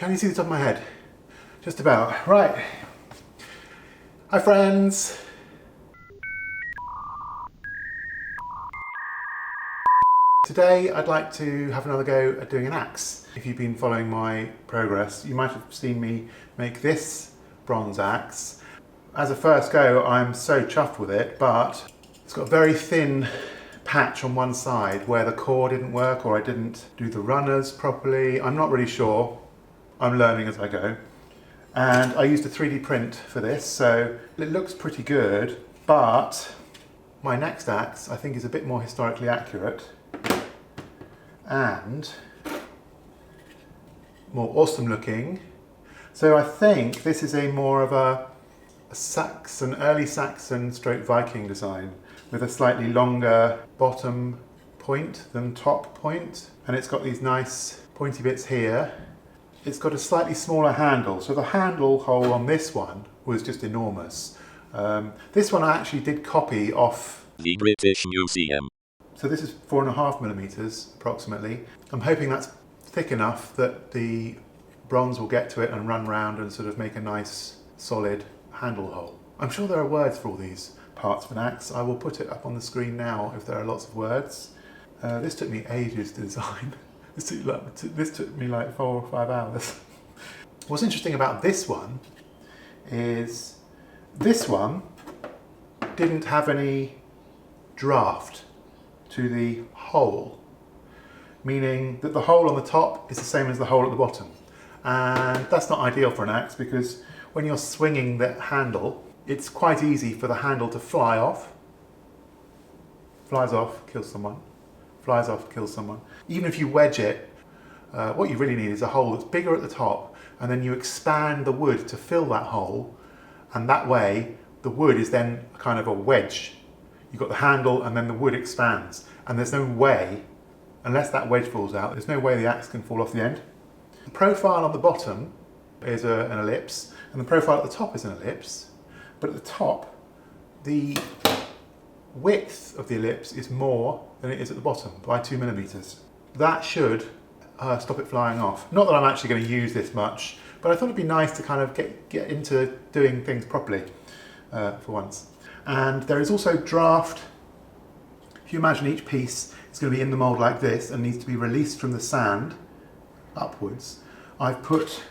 Can you see the top of my head? Just about. Right. Hi friends. Today I'd like to have another go at doing an axe. If you've been following my progress, you might have seen me make this bronze axe. As a first go, I'm so chuffed with it, but it's got a very thin patch on one side where the core didn't work, or I didn't do the runners properly. I'm not really sure. I'm learning as I go. And I used a 3D print for this, so it looks pretty good, but my next axe I think is a bit more historically accurate and more awesome looking. So I think this is a more of a Saxon, early Saxon stroke Viking design with a slightly longer bottom point than top point. And it's got these nice pointy bits here. It's got a slightly smaller handle. So the handle hole on this one was just enormous. This one I actually did copy off the British Museum. So this is 4.5mm approximately. I'm hoping that's thick enough that the bronze will get to it and run round and sort of make a nice solid handle hole. I'm sure there are words for all these parts of an axe. I will put it up on the screen now if there are lots of words. This took me ages to design. This took me like 4 or 5 hours. What's interesting about this one is this one didn't have any draft to the hole, meaning that the hole on the top is the same as the hole at the bottom. And that's not ideal for an axe because when you're swinging the handle, it's quite easy for the handle to fly off. Flies off, kills someone. Flies off, kills someone. Even if you wedge it, what you really need is a hole that's bigger at the top, and then you expand the wood to fill that hole, and that way the wood is then kind of a wedge. You've got the handle and then the wood expands, and there's no way, unless that wedge falls out, there's no way the axe can fall off the end. The profile on the bottom is an ellipse, and the profile at the top is an ellipse, but at the top the width of the ellipse is more than it is at the bottom by 2mm. That should stop it flying off. Not that I'm actually going to use this much, but I thought it'd be nice to kind of get into doing things properly for once. And there is also draft. If you imagine each piece is going to be in the mould like this and needs to be released from the sand upwards, I've put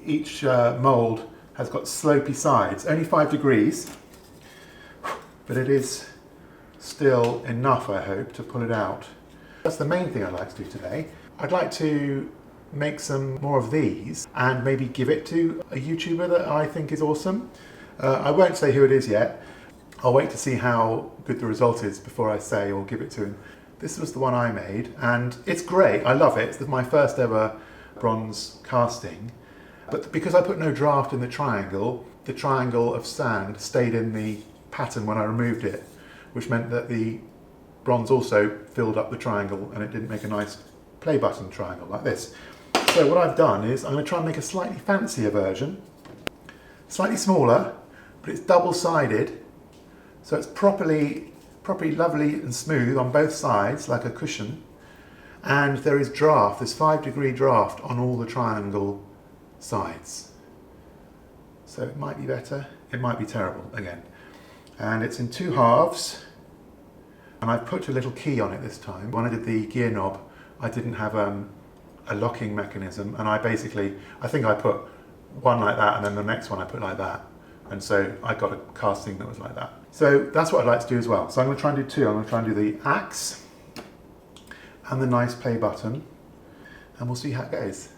each mould has got slopey sides, only 5 degrees, but it is still enough, I hope, to pull it out. That's the main thing I'd like to do today. I'd like to make some more of these and maybe give it to a YouTuber that I think is awesome. I won't say who it is yet. I'll wait to see how good the result is before I say or give it to him. This was the one I made and it's great. I love it. It's my first ever bronze casting. But because I put no draft in the triangle of sand stayed in the pattern when I removed it, which meant that the bronze also filled up the triangle and it didn't make a nice play button triangle like this. So what I've done is I'm going to try and make a slightly fancier version, slightly smaller, but it's double-sided, so it's properly lovely and smooth on both sides like a cushion, and there is draft, there's 5-degree draft on all the triangle sides. So it might be better, it might be terrible again. And it's in 2 halves, and I've put a little key on it this time. When I did the gear knob, I didn't have a locking mechanism, and I think I put one like that, and then the next one I put like that. And so I got a casting that was like that. So that's what I'd like to do as well. So I'm going to try and do 2. I'm going to try and do the axe and the nice play button, and we'll see how it goes.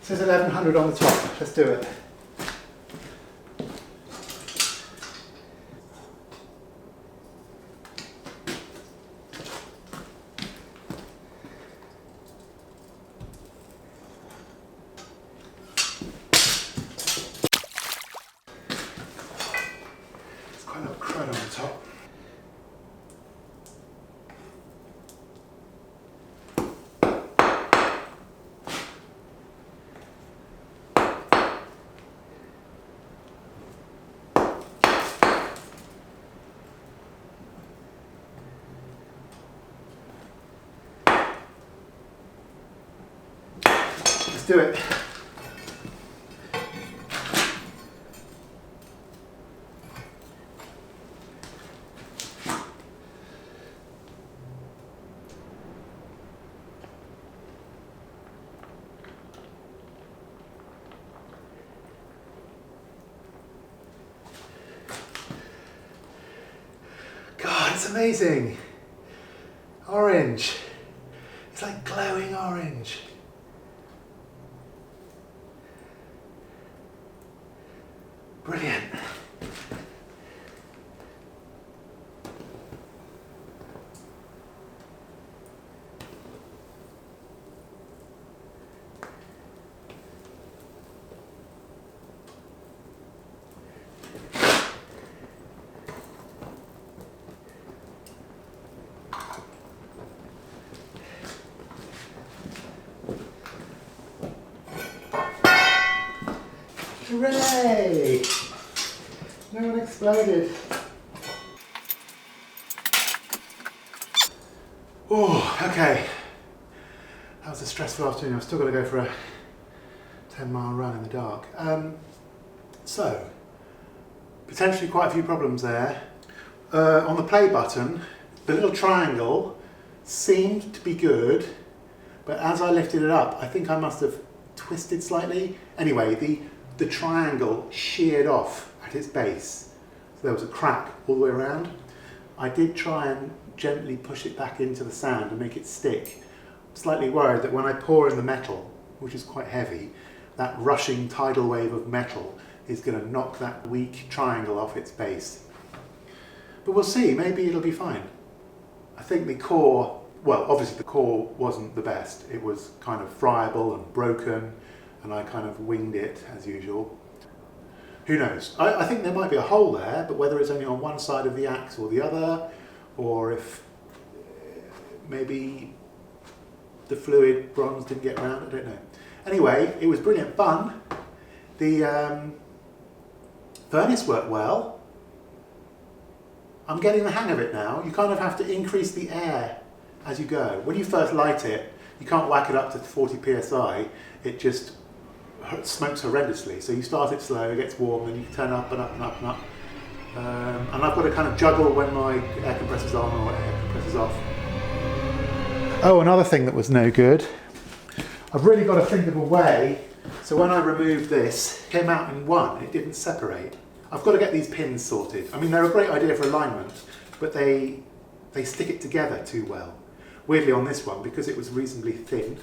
It says 1100 on the top. Let's do it. It's quite a lot of crud on the top. Let's do it. God, it's amazing. Orange. It's like glowing orange. Brilliant. Hooray! No one exploded. Oh, okay. That was a stressful afternoon. I've still got to go for a 10-mile run in the dark. So, potentially quite a few problems there. On the play button, the little triangle seemed to be good, but as I lifted it up, I think I must have twisted slightly. Anyway, the triangle sheared off at its base. So there was a crack all the way around. I did try and gently push it back into the sand and make it stick. I'm slightly worried that when I pour in the metal, which is quite heavy, that rushing tidal wave of metal is going to knock that weak triangle off its base. But we'll see, maybe it'll be fine. I think the core, well, obviously the core wasn't the best. It was kind of friable and broken, and I kind of winged it as usual. Who knows? I think there might be a hole there, but whether it's only on one side of the axe or the other, or if maybe the fluid bronze didn't get round, I don't know. Anyway, it was brilliant fun. The furnace worked well. I'm getting the hang of it now. You kind of have to increase the air as you go. When you first light it, you can't whack it up to 40 psi. It just smokes horrendously. So you start it slow, it gets warm, then you turn up and up and up and up. And I've got to kind of juggle when my air compressor's on or air compressor's off. Oh, another thing that was no good. I've really got to think of a way so when I removed this, it came out in one, it didn't separate. I've got to get these pins sorted. I mean, they're a great idea for alignment, but they stick it together too well. Weirdly on this one, because it was reasonably thin,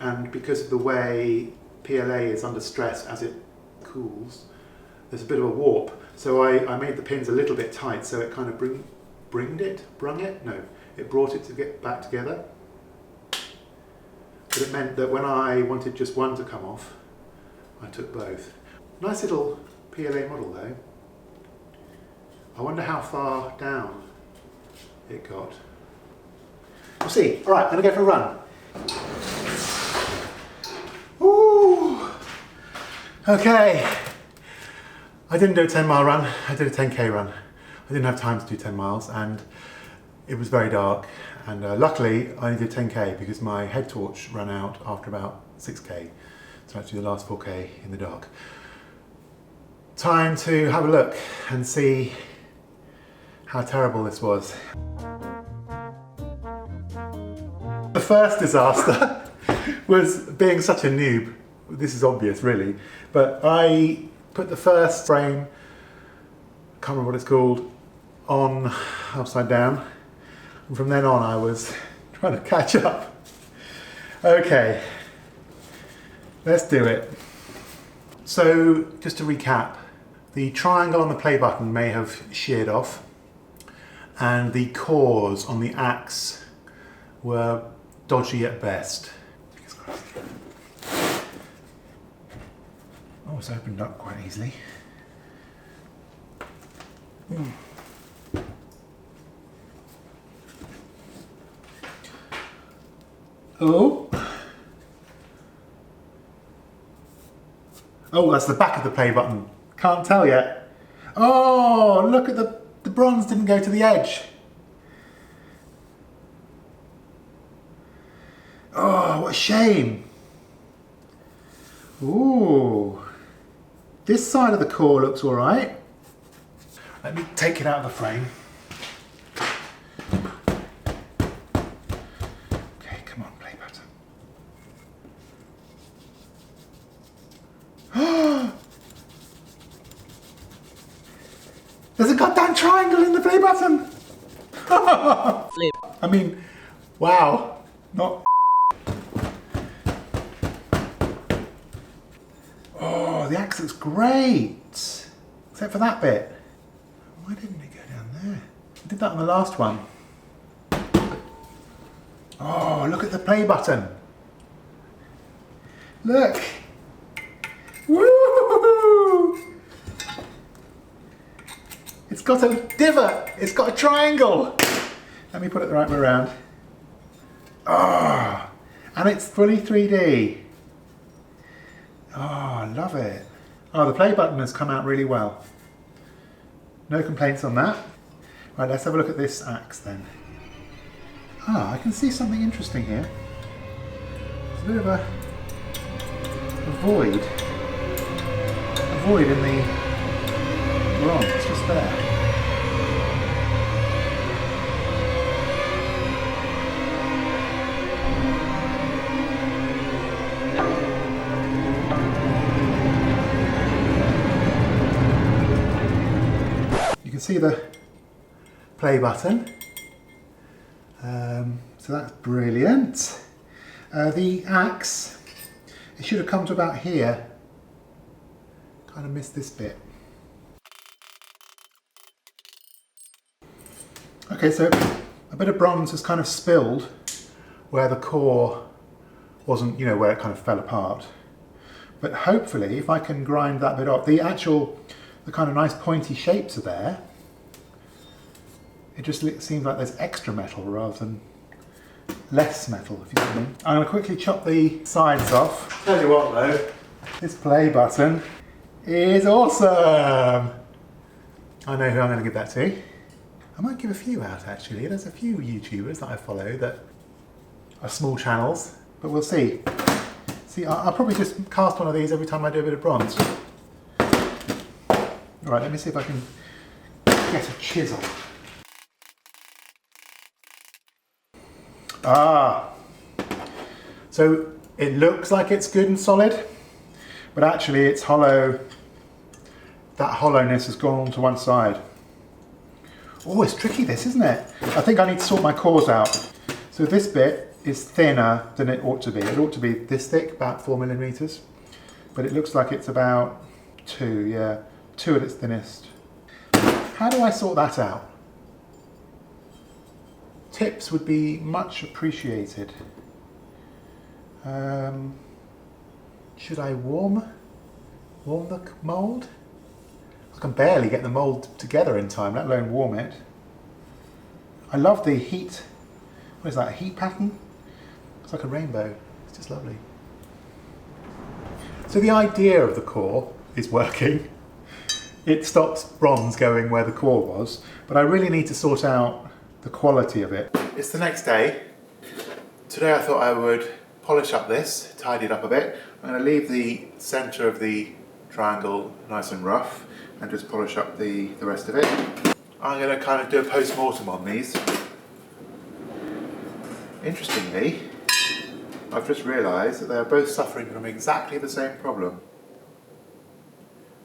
and because of the way PLA is under stress as it cools, there's a bit of a warp. So I made the pins a little bit tight, so it kind of brung it to get back together. But it meant that when I wanted just one to come off, I took both. Nice little PLA model though. I wonder how far down it got. We'll see. All right, I'm gonna go for a run. Woo! Okay. I didn't do a 10-mile run, I did a 10k run. I didn't have time to do 10 miles and it was very dark, and luckily I only did 10k because my head torch ran out after about 6k. So actually the last 4k in the dark. Time to have a look and see how terrible this was. The first disaster was being such a noob. This is obvious really, but I put the first frame, can't remember what it's called, on upside down, and from then on I was trying to catch up. Okay, Let's do it. So, just to recap, the triangle on the play button may have sheared off, and the cores on the axe were dodgy at best. Oh, it's opened up quite easily. Oh. Oh, that's the back of the play button. Can't tell yet. Oh, look at the bronze didn't go to the edge. Oh, what a shame. Ooh. This side of the core looks all right. Let me take it out of the frame. Okay, come on, play button. There's a goddamn triangle in the play button! I mean, wow. Not. Oh, the axe looks great! Except for that bit. Why didn't it go down there? I did that on the last one. Oh, look at the play button. Look! Woo! It's got a divot! It's got a triangle! Let me put it the right way around. Oh, and it's fully 3D. Oh, I love it. Oh, the play button has come out really well. No complaints on that. Right, let's have a look at this axe then. Ah, I can see something interesting here. There's a bit of a void. A void in the bronze, just there. See the play button, so that's brilliant. The axe, it should have come to about here. Kind of missed this bit. Okay, so a bit of bronze has kind of spilled where the core wasn't, you know, where it kind of fell apart. But hopefully, if I can grind that bit off, the kind of nice pointy shapes are there. It just seems like there's extra metal rather than less metal, if you know what I mean. I'm going to quickly chop the sides off. Tell you what though, this play button is awesome! I know who I'm going to give that to. I might give a few out actually. There's a few YouTubers that I follow that are small channels, but we'll see. See, I'll probably just cast one of these every time I do a bit of bronze. Alright, let me see if I can get a chisel. Ah, so it looks like it's good and solid, but actually it's hollow. That hollowness has gone on to one side. Oh, it's tricky this, isn't it? I think I need to sort my cores out. So this bit is thinner than it ought to be. It ought to be this thick, about 4mm, but it looks like it's about 2, yeah, 2 at its thinnest. How do I sort that out? Tips would be much appreciated. Should I warm the mould? I can barely get the mould together in time, let alone warm it. I love the heat. What is that, a heat pattern? It's like a rainbow. It's just lovely. So the idea of the core is working. It stops bronze going where the core was, but I really need to sort out the quality of it. It's the next day. Today I thought I would polish up this, tidy it up a bit. I'm going to leave the centre of the triangle nice and rough and just polish up the rest of it. I'm going to kind of do a post-mortem on these. Interestingly, I've just realised that they're both suffering from exactly the same problem.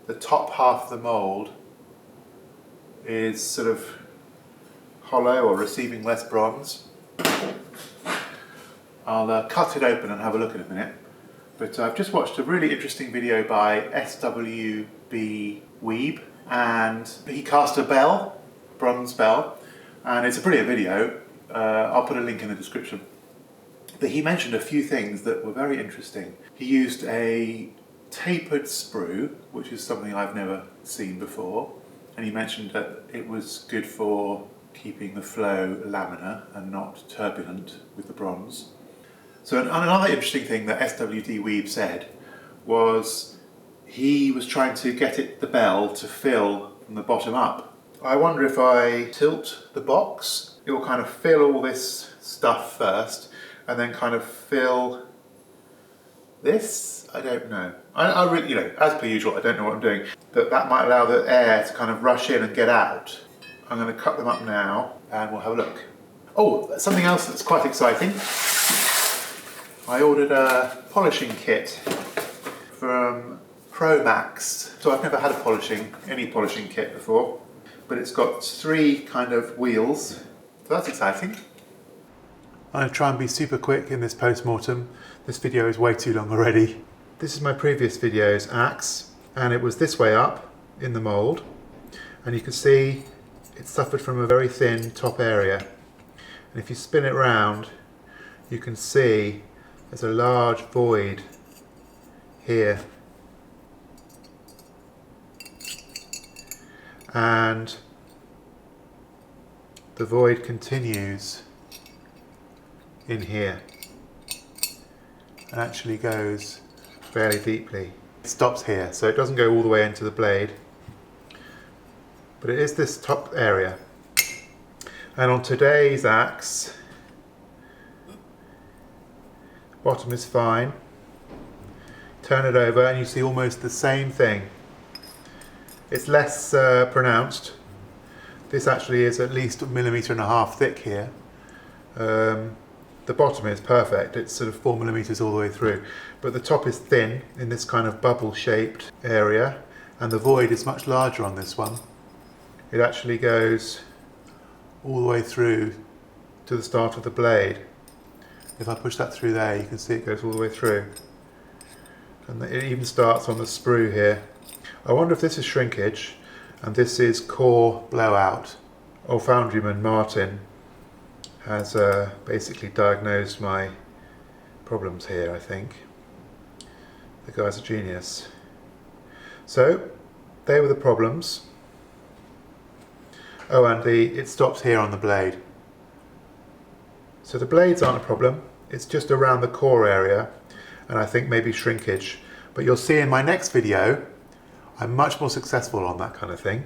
The top half of the mould is sort of hollow or receiving less bronze. I'll cut it open and have a look in a minute. But I've just watched a really interesting video by SWB Weeb, and he cast a bell, bronze bell, and it's a brilliant video. I'll put a link in the description. But he mentioned a few things that were very interesting. He used a tapered sprue, which is something I've never seen before, and he mentioned that it was good for keeping the flow laminar and not turbulent with the bronze. So another interesting thing that SWD Weeb said was he was trying to get the bell to fill from the bottom up. I wonder if I tilt the box, it will kind of fill all this stuff first and then kind of fill this. I don't know. I really, as per usual, I don't know what I'm doing. But that might allow the air to kind of rush in and get out. I'm going to cut them up now and we'll have a look. Oh, something else that's quite exciting. I ordered a polishing kit from Max. So I've never had any polishing kit before, but it's got 3 kind of wheels. So that's exciting. I'm going to try and be super quick in this post-mortem. This video is way too long already. This is my previous video's axe, and it was this way up in the mould, and you can see it suffered from a very thin top area. And if you spin it round, you can see there's a large void here. And the void continues in here and actually goes fairly deeply. It stops here, so it doesn't go all the way into the blade, but it is this top area. And on today's axe, bottom is fine. Turn it over and you see almost the same thing. It's less pronounced. This actually is at least 1.5 millimeters thick here. The bottom is perfect, it's sort of 4 millimeters all the way through, but the top is thin in this kind of bubble shaped area, and the void is much larger on this one. It actually goes all the way through to the start of the blade. If I push that through there, you can see it goes all the way through. And it even starts on the sprue here. I wonder if this is shrinkage and this is core blowout. Old foundryman Martin has basically diagnosed my problems here, I think. The guy's a genius. So, they were the problems. Oh, and it stops here on the blade. So the blades aren't a problem, it's just around the core area, and I think maybe shrinkage. But you'll see in my next video, I'm much more successful on that kind of thing.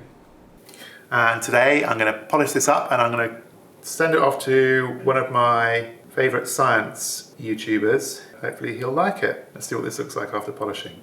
And today I'm going to polish this up and I'm going to send it off to one of my favourite science YouTubers. Hopefully he'll like it. Let's see what this looks like after polishing.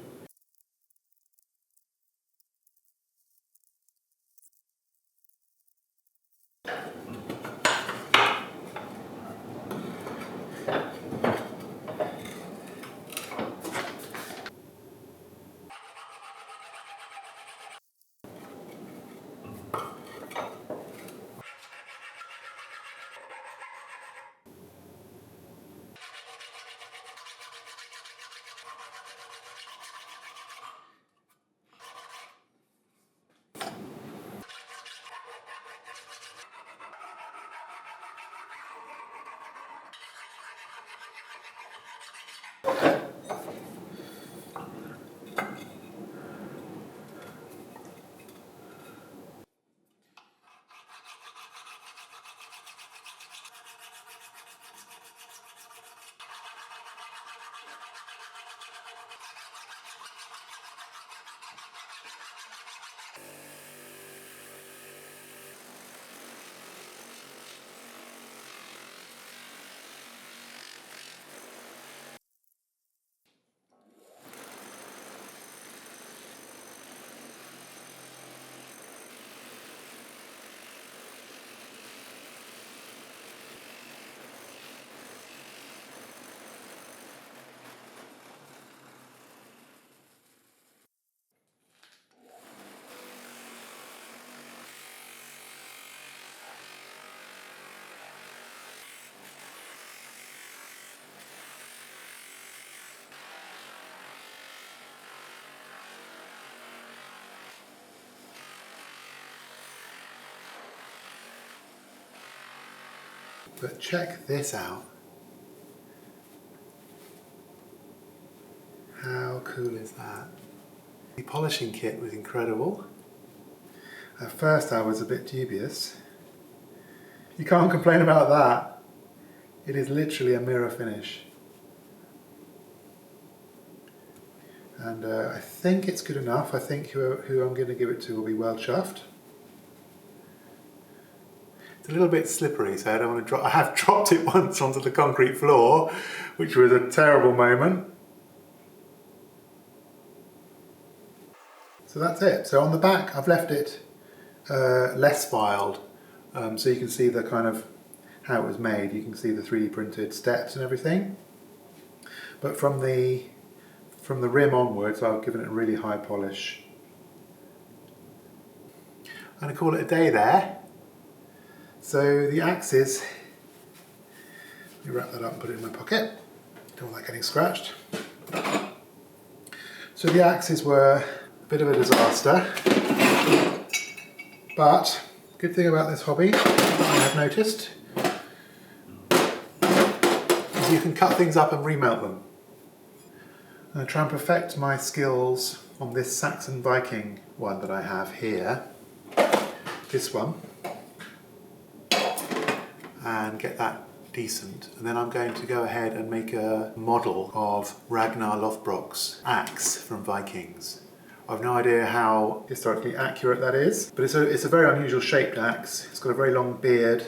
But check this out. How cool is that? The polishing kit was incredible. At first I was a bit dubious. You can't complain about that. It is literally a mirror finish. And I think it's good enough. I think who I'm going to give it to will be well chuffed. It's a little bit slippery, so I don't want to drop. I have dropped it once onto the concrete floor, which was a terrible moment. So that's it. So on the back, I've left it less filed, so you can see the kind of how it was made. You can see the 3D printed steps and everything. But from the rim onwards, I've given it a really high polish. I'm going to call it a day there. So the axes, let me wrap that up and put it in my pocket. Don't want that getting scratched. So the axes were a bit of a disaster, but good thing about this hobby, I have noticed, is you can cut things up and remelt them. I'm going to try and perfect my skills on this Saxon Viking one that I have here, this one, and get that decent. And then I'm going to go ahead and make a model of Ragnar Lothbrok's axe from Vikings. I've no idea how historically accurate that is, but it's a very unusual shaped axe. It's got a very long beard.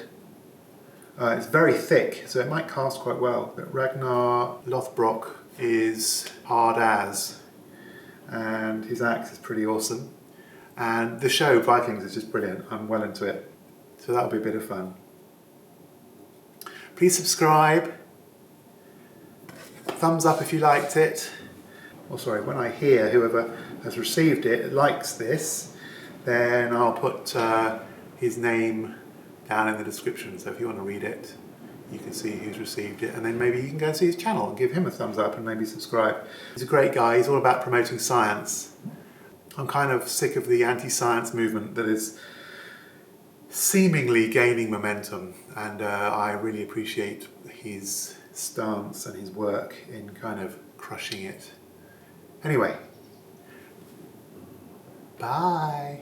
It's very thick, so it might cast quite well. But Ragnar Lothbrok is hard as, and his axe is pretty awesome. And the show Vikings is just brilliant. I'm well into it. So that'll be a bit of fun. Please subscribe. Thumbs up if you liked it. Oh, sorry, when I hear whoever has received it likes this, then I'll put his name down in the description. So if you want to read it, you can see who's received it, and then maybe you can go and see his channel and give him a thumbs up and maybe subscribe. He's a great guy. He's all about promoting science. I'm kind of sick of the anti-science movement that is seemingly gaining momentum, and I really appreciate his stance and his work in kind of crushing it. Anyway, bye.